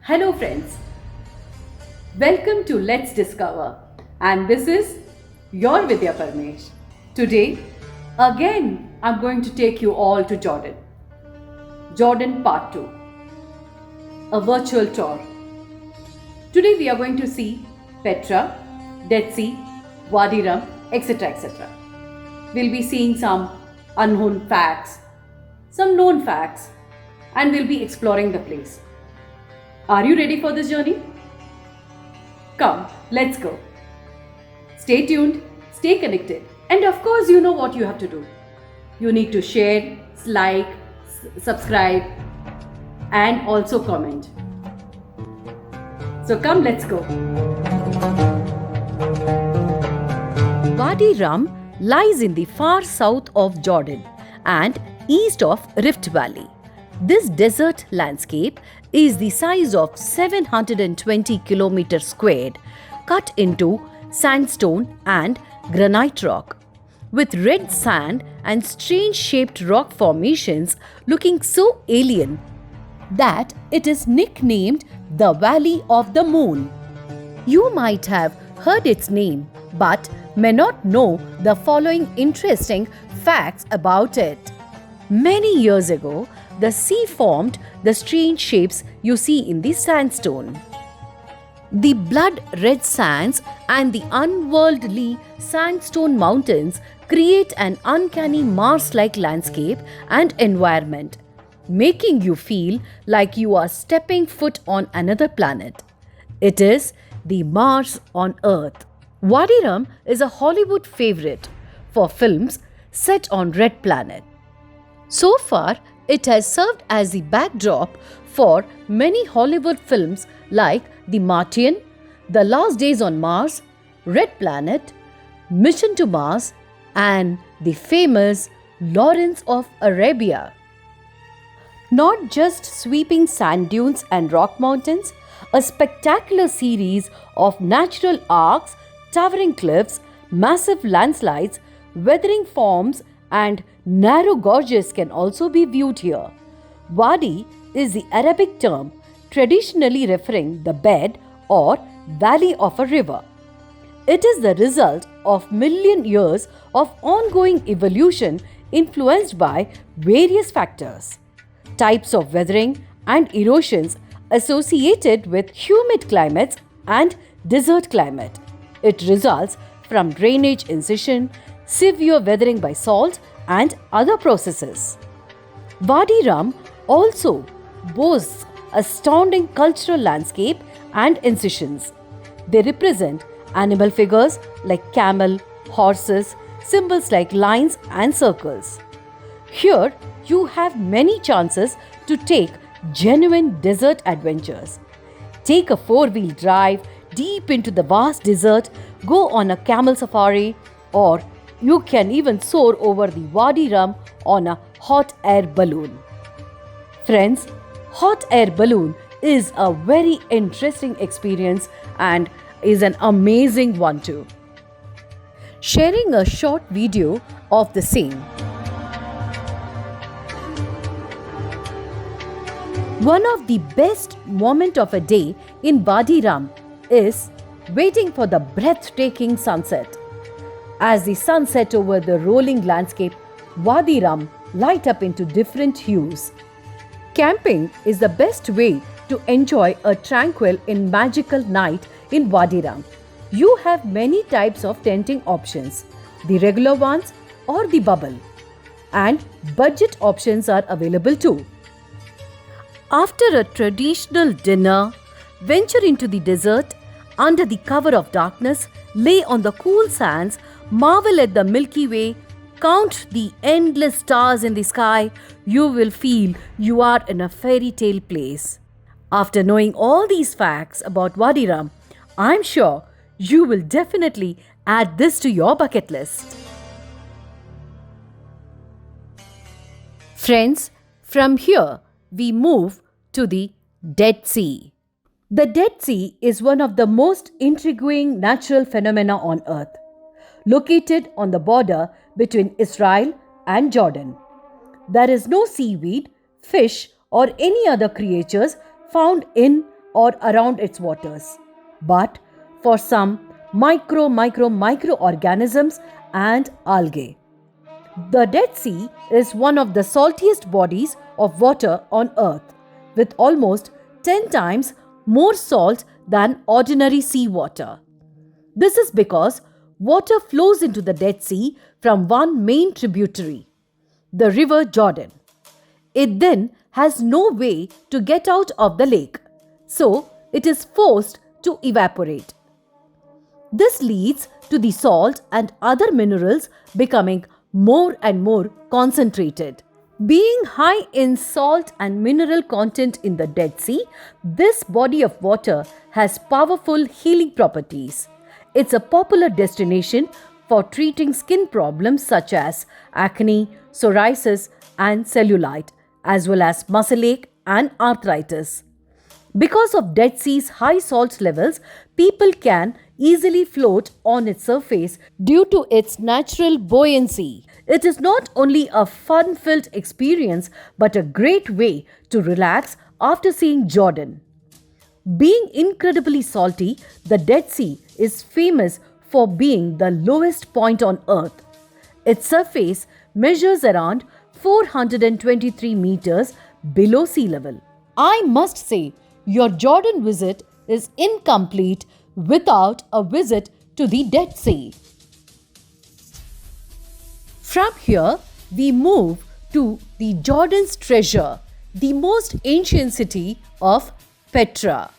Hello friends, welcome to Let's Discover, and this is your Vidya Parmesh. Today, again, I'm going to take you all to Jordan. Jordan Part 2, a virtual tour. Today we are going to see Petra, Dead Sea, Wadi Rum, etc. etc. We'll be seeing some unknown facts, some known facts, and we'll be exploring the place. Are you ready for this journey? Come, let's go. Stay tuned, stay connected, and of course, you know what you have to do. You need to share, like, subscribe, and also comment. So come, let's go. Wadi Rum lies in the far south of Jordan and east of Rift Valley. This desert landscape is the size of 720 kilometers squared, cut into sandstone and granite rock, with red sand and strange-shaped rock formations looking so alien that it is nicknamed the Valley of the Moon. You might have heard its name, but may not know the following interesting facts about it. Many years ago, the sea formed the strange shapes you see in the sandstone. The blood-red sands and the unworldly sandstone mountains create an uncanny Mars-like landscape and environment, making you feel like you are stepping foot on another planet. It is the Mars on Earth. Wadi Rum is a Hollywood favorite for films set on Red Planet. So far, it has served as the backdrop for many Hollywood films like The Martian, The Last Days on Mars, Red Planet, Mission to Mars, and the famous Lawrence of Arabia. Not just sweeping sand dunes and rock mountains, a spectacular series of natural arcs, towering cliffs, massive landslides, weathering forms, and narrow gorges can also be viewed here. Wadi is the Arabic term traditionally referring the bed or valley of a river. It is the result of million years of ongoing evolution influenced by various factors, types of weathering and erosions associated with humid climates and desert climate. It results from drainage incision, severe weathering by salt, and other processes. Wadi Rum also boasts astounding cultural landscape and incisions. They represent animal figures like camel, horses, symbols like lines and circles. Here, you have many chances to take genuine desert adventures. Take a four-wheel drive deep into the vast desert, go on a camel safari, or you can even soar over the Wadi Rum on a hot air balloon. Friends, hot air balloon is a very interesting experience and is an amazing one too. Sharing a short video of the same. One of the best moments of a day in Wadi Rum is waiting for the breathtaking sunset. As the sun set over the rolling landscape, Wadi Rum light up into different hues. Camping is the best way to enjoy a tranquil and magical night in Wadi Rum. You have many types of tenting options, the regular ones or the bubble, and budget options are available too. After a traditional dinner, venture into the desert under the cover of darkness, lay on the cool sands, marvel at the Milky Way, count the endless stars in the sky. You will feel you are in a fairy tale place. After knowing all these facts about Wadi Rum, I'm sure you will definitely add this to your bucket list. Friends, from here we move to the Dead Sea. The Dead Sea is one of the most intriguing natural phenomena on Earth, located on the border between Israel and Jordan. There is no seaweed, fish, or any other creatures found in or around its waters, but for some microorganisms and algae. The Dead Sea is one of the saltiest bodies of water on earth, with almost 10 times more salt than ordinary seawater. This is because water flows into the Dead Sea from one main tributary, the River Jordan. It then has no way to get out of the lake, so it is forced to evaporate. This leads to the salt and other minerals becoming more and more concentrated. Being high in salt and mineral content in the Dead Sea, this body of water has powerful healing properties. It's a popular destination for treating skin problems such as acne, psoriasis, and cellulite, as well as muscle ache and arthritis. Because of Dead Sea's high salt levels, people can easily float on its surface due to its natural buoyancy. It is not only a fun-filled experience but a great way to relax after seeing Jordan. Being incredibly salty, the Dead Sea is famous for being the lowest point on earth. Its surface measures around 423 meters below sea level. I must say, your Jordan visit is incomplete without a visit to the Dead Sea. From here, we move to the Jordan's treasure, the most ancient city of Petra,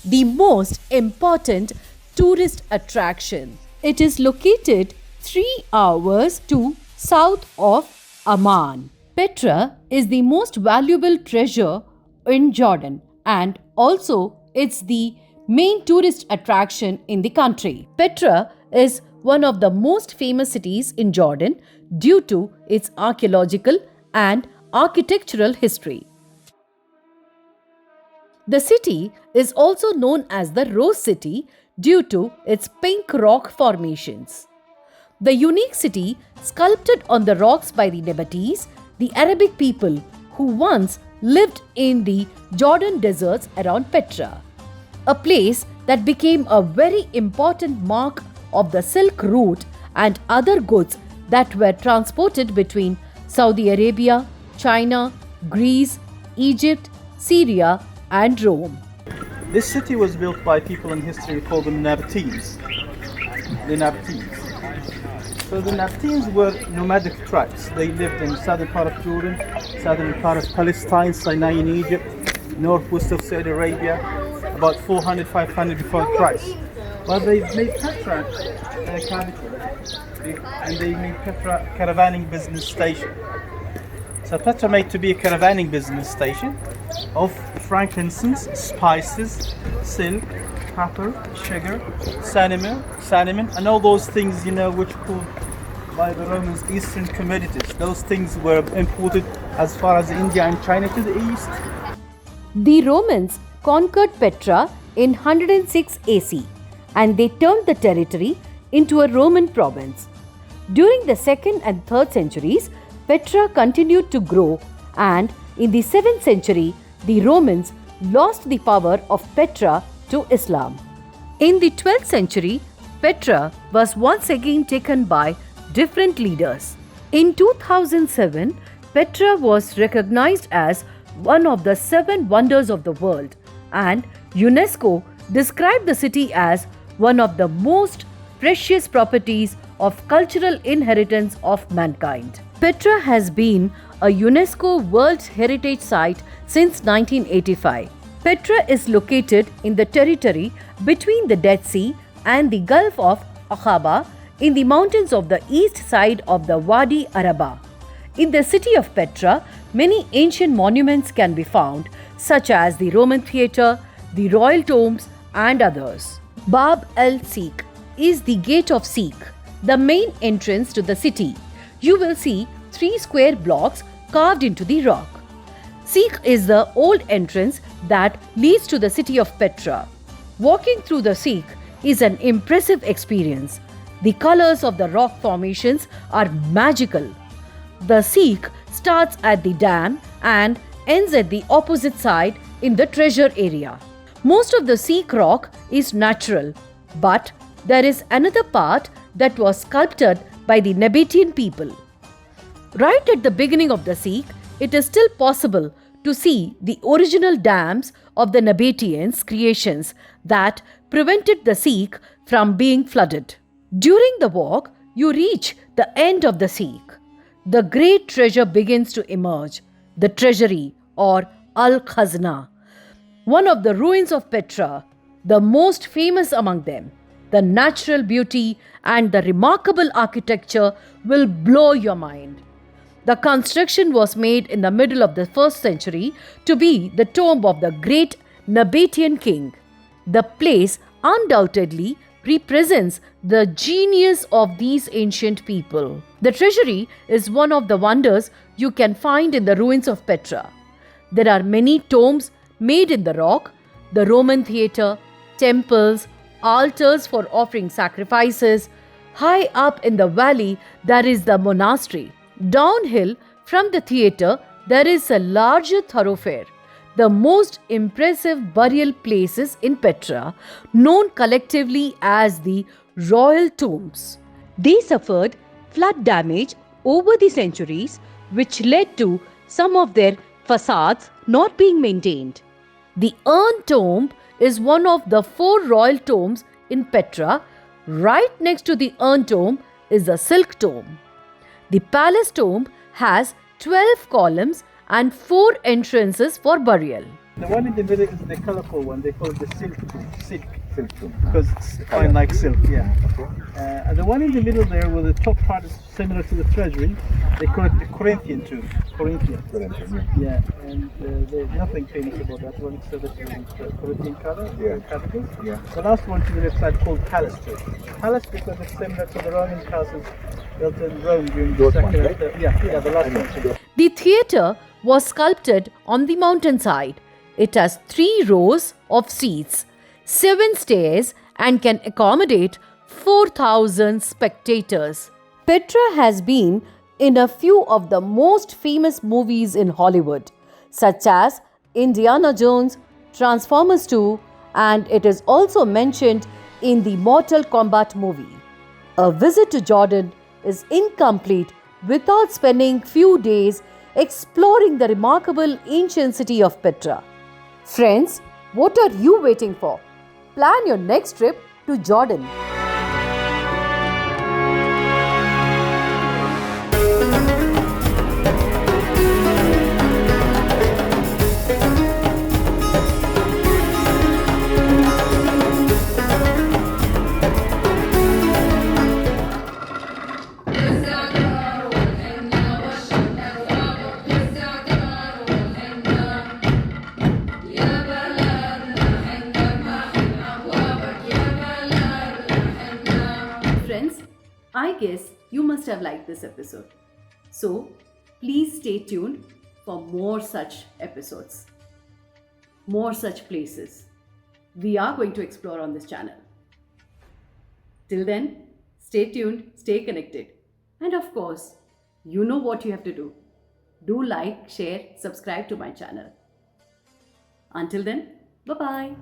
the most important tourist attraction. It is located 3 hours to south of Amman. Petra is the most valuable treasure in Jordan, and also it's the main tourist attraction in the country. Petra is one of the most famous cities in Jordan due to its archaeological and architectural history. The city is also known as the Rose City due to its pink rock formations. The unique city, sculpted on the rocks by the Nabateans, the Arabic people who once lived in the Jordan deserts around Petra, a place that became a very important mark of the Silk Route and other goods that were transported between Saudi Arabia, China, Greece, Egypt, Syria, and Rome. This city was built by people in history called the Nabateans. The Nabateans. So the Nabateans were nomadic tribes. They lived in southern part of Jordan, southern part of Palestine, Sinai in Egypt, northwest of Saudi Arabia, about 400, 500 before Christ. But they made Petra their capital, and they made Petra a caravaning business station. So Petra made to be a caravaning business station of frankincense, spices, silk, pepper, sugar, cinnamon, and all those things, which called by the Romans Eastern commodities. Those things were imported as far as India and China to the east. The Romans conquered Petra in 106 AC, and they turned the territory into a Roman province. During the 2nd and 3rd centuries, Petra continued to grow, and in the 7th century, the Romans lost the power of Petra to Islam. In the 12th century, Petra was once again taken by different leaders. In 2007, Petra was recognized as one of the 7 wonders of the world, and UNESCO described the city as one of the most precious properties of cultural inheritance of mankind. Petra has been a UNESCO World Heritage Site since 1985. Petra is located in the territory between the Dead Sea and the Gulf of Aqaba in the mountains of the east side of the Wadi Rum. In the city of Petra, many ancient monuments can be found, such as the Roman theatre, the royal tombs, and others. Bab el-Sikh is the gate of Sikh, the main entrance to the city. You will see 3 square blocks carved into the rock. Sikh is the old entrance that leads to the city of Petra. Walking through the Sikh is an impressive experience. The colors of the rock formations are magical. The Sikh starts at the dam and ends at the opposite side in the treasure area. Most of the Sikh rock is natural, but there is another part that was sculpted by the Nabatean people. Right at the beginning of the Sikh, it is still possible to see the original dams of the Nabateans' creations that prevented the Sikh from being flooded. During the walk, you reach the end of the Sikh. The great treasure begins to emerge, the treasury or Al-Khazna, one of the ruins of Petra, the most famous among them. The natural beauty and the remarkable architecture will blow your mind. The construction was made in the middle of the 1st century to be the tomb of the great Nabatean king. The place undoubtedly represents the genius of these ancient people. The treasury is one of the wonders you can find in the ruins of Petra. There are many tombs made in the rock, the Roman theatre, temples, altars for offering sacrifices. High up in the valley, there is the monastery. Downhill from the theatre, there is a larger thoroughfare, the most impressive burial places in Petra, known collectively as the royal tombs. They suffered flood damage over the centuries, which led to some of their facades not being maintained. The urn tomb is one of the 4 royal tombs in Petra. Right next to the urn tomb is the silk tomb. The palace tomb has 12 columns and 4 entrances for burial. The one in the middle is the colorful one. They call it the silk tomb because it's fine like silk. Yeah. And the one in the middle there, where the top part is similar to the treasury, they call it the Corinthian tomb. Corinthian. Yeah. And there's nothing famous about that one except that it's Corinthian color. Yeah. The last one to the left side called Palace tomb. Palace because it's similar to the Roman castles built in Rome during the second. Right? The last one. The theatre was sculpted on the mountainside. It has 3 rows of seats, 7 stairs, and can accommodate 4,000 spectators. Petra has been in a few of the most famous movies in Hollywood, such as Indiana Jones, Transformers 2, and it is also mentioned in the Mortal Kombat movie. A visit to Jordan is incomplete without spending few days exploring the remarkable ancient city of Petra. Friends, what are you waiting for? Plan your next trip to Jordan. I guess you must have liked this episode. So, please stay tuned for more such episodes, more such places we are going to explore on this channel. Till then, stay tuned, stay connected. And of course, you know what you have to do. Do like, share, subscribe to my channel. Until then, bye-bye.